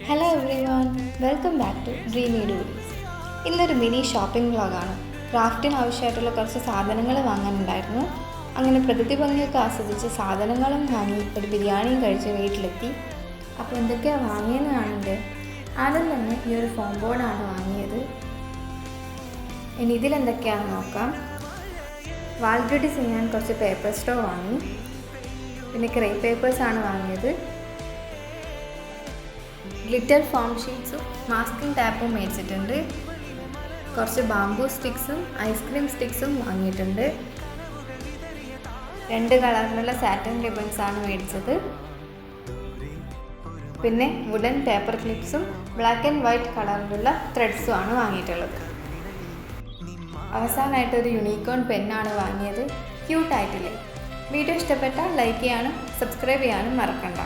Hello everyone, welcome back to Dreamy Doodies. ഇന്നൊരു mini shopping വ്ളോഗാണ്. ക്രാഫ്റ്റിന് ആവശ്യമായിട്ടുള്ള കുറച്ച് സാധനങ്ങൾ വാങ്ങാനുണ്ടായിരുന്നു. അങ്ങനെ പ്രകൃതി ഭംഗിയൊക്കെ ആസ്വദിച്ച് സാധനങ്ങളും വാങ്ങി ഒരു ബിരിയാണിയും കഴിച്ച് വീട്ടിലെത്തി. അപ്പോൾ എന്തൊക്കെയാണ് വാങ്ങിയെന്ന് കാണുന്നുണ്ട്. ആദ്യം തന്നെ ഈ ഒരു ഫോം ബോർഡാണ് വാങ്ങിയത്. ഇനി ഇതിലെന്തൊക്കെയാണെന്ന് നോക്കാം. വാൾഗ്രിഡ് ചെയ്യാൻ കുറച്ച് പേപ്പർ സ്റ്റോ വാങ്ങി. പിന്നെ ക്രേ പേപ്പേഴ്സാണ് വാങ്ങിയത്. ഗ്ലിറ്റർ ഫോം ഷീറ്റ്സും മാസ്കിംഗ് ടാപ്പും മേടിച്ചിട്ടുണ്ട്. കുറച്ച് ബാംബൂ സ്റ്റിക്സും ഐസ്ക്രീം സ്റ്റിക്സും വാങ്ങിയിട്ടുണ്ട്. 2 കളറിലുള്ള സാറ്റിൻ റിബൺസാണ് മേടിച്ചത്. പിന്നെ വുഡൻ പേപ്പർ ക്ലിപ്സും ബ്ലാക്ക് ആൻഡ് വൈറ്റ് കളറിലുള്ള ത്രെഡ്സും ആണ് വാങ്ങിയിട്ടുള്ളത്. അവസാനമായിട്ട് ഒരു യൂണിക്കോൺ പെന്നാണ് വാങ്ങിയത്. ക്യൂട്ടായിട്ടില്ലേ? വീഡിയോ ഇഷ്ടപ്പെട്ടാൽ ലൈക്ക് ചെയ്യാനും സബ്സ്ക്രൈബ് ചെയ്യാനും മറക്കണ്ട.